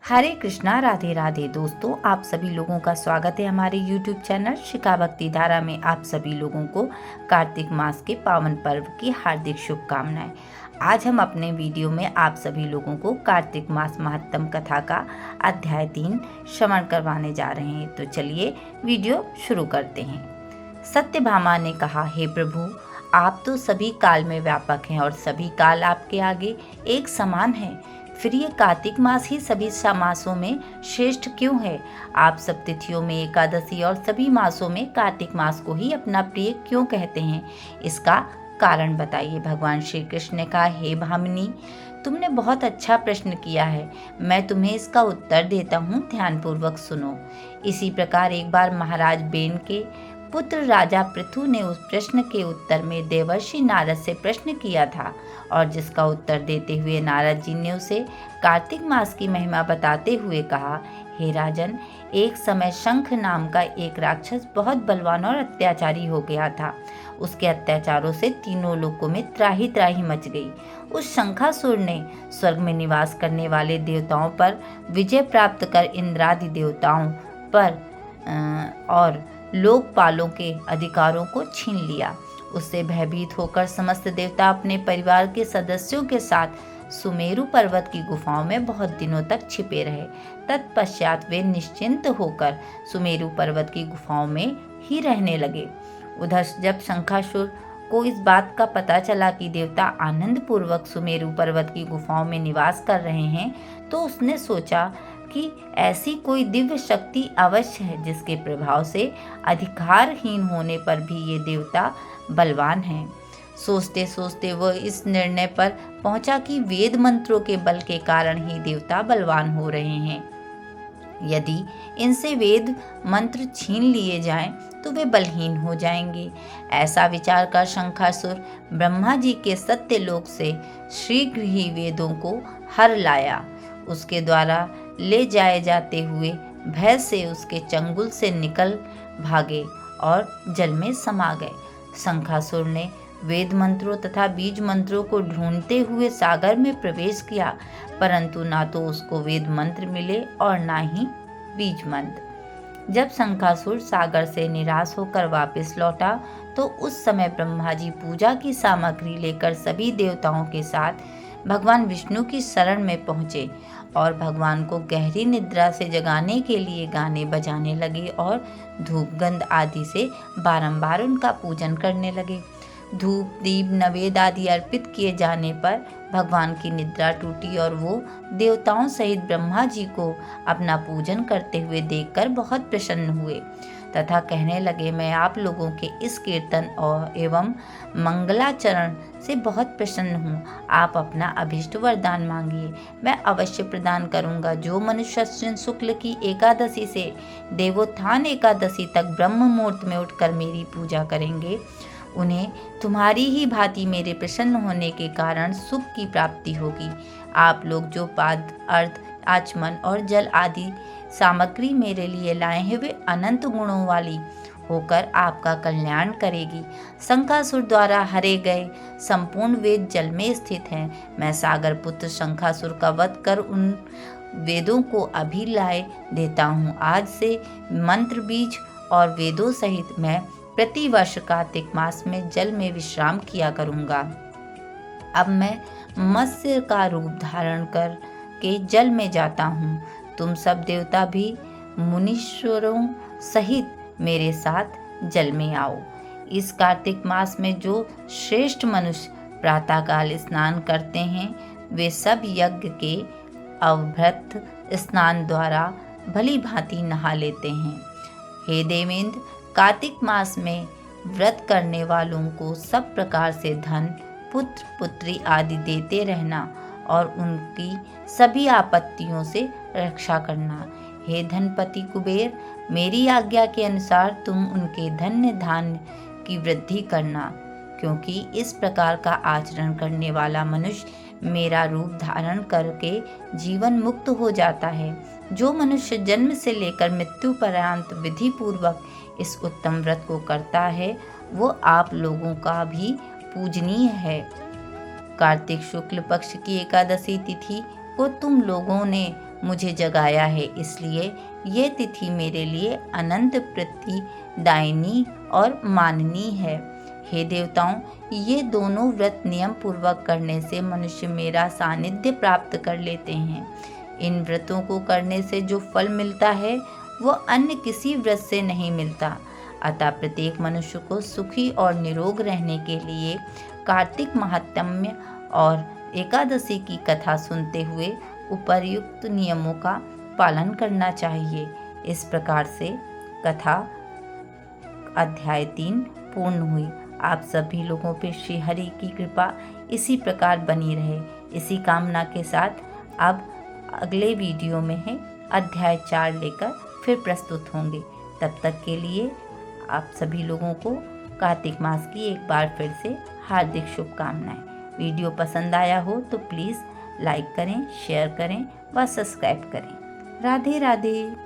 हरे कृष्णा, राधे राधे। दोस्तों, आप सभी लोगों का स्वागत है हमारे YouTube चैनल शिखा भक्ति धारा में। आप सभी लोगों को कार्तिक मास के पावन पर्व की हार्दिक शुभकामनाएं। आज हम अपने वीडियो में आप सभी लोगों को कार्तिक मास महात्म कथा का अध्याय 3 श्रवण करवाने जा रहे हैं। तो चलिए वीडियो शुरू करते हैं। सत्यभामा ने कहा, हे प्रभु, आप तो सभी काल में व्यापक हैं और सभी काल आपके आगे एक समान है। फिर ये कार्तिक मास ही सभी मासों में श्रेष्ठ क्यों है? आप सब तिथियों में एकादशी और सभी मासों में कार्तिक मास को ही अपना प्रिय क्यों कहते हैं? इसका कारण बताइए। भगवान श्री कृष्ण ने कहा, हे भामिनी, तुमने बहुत अच्छा प्रश्न किया है। मैं तुम्हें इसका उत्तर देता हूँ, ध्यानपूर्वक सुनो। इसी प्रकार एक बार महाराज बेन के पुत्र राजा पृथु ने उस प्रश्न के उत्तर में देवर्षि नारद से प्रश्न किया था, और जिसका उत्तर देते हुए नारद जी ने उसे कार्तिक मास की महिमा बताते हुए कहा, हे राजन, एक समय शंख नाम का एक राक्षस बहुत बलवान और अत्याचारी हो गया था। उसके अत्याचारों से तीनों लोकों में त्राही त्राही मच गई। उस शंखासुर ने स्वर्ग में निवास करने वाले देवताओं पर विजय प्राप्त कर इंद्रादि देवताओं पर और लोकपालों के अधिकारों को छीन लिया। उससे भयभीत होकर समस्त देवता अपने परिवार के सदस्यों के साथ सुमेरु पर्वत की गुफाओं में बहुत दिनों तक छिपे रहे। तत्पश्चात वे निश्चिंत होकर सुमेरु पर्वत की गुफाओं में ही रहने लगे। उधर जब शंखासुर को इस बात का पता चला कि देवता आनंद पूर्वक सुमेरु पर्वत की गुफाओं में निवास कर रहे हैं, तो उसने सोचा कि ऐसी कोई दिव्य शक्ति अवश्य है जिसके प्रभाव से अधिकारहीन होने पर भी ये देवता बलवान हैं। सोचते सोचते वह इस निर्णय पर पहुंचा कि वेद मंत्रों के बल के कारण ही देवता बलवान हो रहे हैं। यदि इनसे वेद मंत्र छीन लिए जाएं तो वे बलहीन हो जाएंगे। ऐसा विचार कर शंखासुर ब्रह्मा जी के सत्यलोक से शीघ्र ही वेदों को हर लाया। उसके द्वारा ले जाए जाते हुए भय से उसके चंगुल से निकल भागे और जल में समा गए। शंखासुर ने वेद मंत्रों तथा बीज मंत्रों को ढूंढते हुए सागर में प्रवेश किया, परंतु ना तो उसको वेद मंत्र मिले और ना ही बीज मंत्र। जब शंखासुर सागर से निराश होकर वापस लौटा, तो उस समय ब्रह्मा जी पूजा की सामग्री लेकर सभी देवताओं के साथ भगवान विष्णु की शरण में पहुँचे और भगवान को गहरी निद्रा से जगाने के लिए गाने बजाने लगे और धूप गंध आदि से बारंबार उनका पूजन करने लगे। धूप दीप नवेद आदि अर्पित किए जाने पर भगवान की निद्रा टूटी और वो देवताओं सहित ब्रह्मा जी को अपना पूजन करते हुए देखकर बहुत प्रसन्न हुए तथा कहने लगे, मैं आप लोगों के इस कीर्तन और एवं मंगलाचरण से बहुत प्रसन्न हूँ। आप अपना अभिष्ट वरदान मांगिए, मैं अवश्य प्रदान करूँगा। जो मनुष्य अश्विन शुक्ल की एकादशी से देवोत्थान एकादशी तक ब्रह्म मुहूर्त में उठकर मेरी पूजा करेंगे, उन्हें तुम्हारी ही भांति मेरे प्रसन्न होने के कारण सुख की प्राप्ति होगी। आप लोग जो पाद अर्थ आचमन और जल आदि सामग्री मेरे लिए लाए हैं, वे अनंत गुणों वाली होकर आपका कल्याण करेगी। शंखासुर द्वारा हरे गए संपूर्ण वेद जल में स्थित हैं। मैं सागर पुत्र शंखासुर का वध कर उन वेदों को अभी लाए देता हूँ। आज से मंत्र बीज और वेदों सहित मैं प्रति वर्ष कार्तिक मास में जल में विश्राम किया करूँगा। अब मैं मत्स्य का रूप धारण कर के जल में जाता हूँ। तुम सब देवता भी मुनीश्वरों सहित मेरे साथ जल में आओ। इस कार्तिक मास में जो श्रेष्ठ मनुष्य प्रातःकाल स्नान करते हैं, वे सब यज्ञ के अवभृत स्नान द्वारा भली भांति नहा लेते हैं। हे देवेंद्र, कार्तिक मास में व्रत करने वालों को सब प्रकार से धन, पुत्र पुत्री आदि देते रहना और उनकी सभी आपत्तियों से रक्षा करना। हे धनपति कुबेर, मेरी आज्ञा के अनुसार तुम उनके धन्य धान्य की वृद्धि करना, क्योंकि इस प्रकार का आचरण करने वाला मनुष्य मेरा रूप धारण करके जीवन मुक्त हो जाता है। जो मनुष्य जन्म से लेकर मृत्यु पर्यंत विधि पूर्वक इस उत्तम व्रत को करता है, वो आप लोगों का भी पूजनीय है। कार्तिक शुक्ल पक्ष की एकादशी तिथि को तुम लोगों ने मुझे जगाया है, इसलिए ये तिथि मेरे लिए अनंत प्रतिदायिनी और माननीय है। हे देवताओं, ये दोनों व्रत नियम पूर्वक करने से मनुष्य मेरा सानिध्य प्राप्त कर लेते हैं। इन व्रतों को करने से जो फल मिलता है वो अन्य किसी व्रत से नहीं मिलता। अतः प्रत्येक मनुष्य को सुखी और निरोग रहने के लिए कार्तिक महात्म्य और एकादशी की कथा सुनते हुए उपर्युक्त नियमों का पालन करना चाहिए। इस प्रकार से कथा अध्याय 3 पूर्ण हुई। आप सभी लोगों पे श्री हरि की कृपा इसी प्रकार बनी रहे, इसी कामना के साथ अब अगले वीडियो में है अध्याय 4 लेकर फिर प्रस्तुत होंगे। तब तक के लिए आप सभी लोगों को कार्तिक मास की एक बार फिर से हार्दिक शुभकामनाएं। वीडियो पसंद आया हो तो प्लीज़ लाइक करें, शेयर करें व सब्सक्राइब करें। राधे राधे।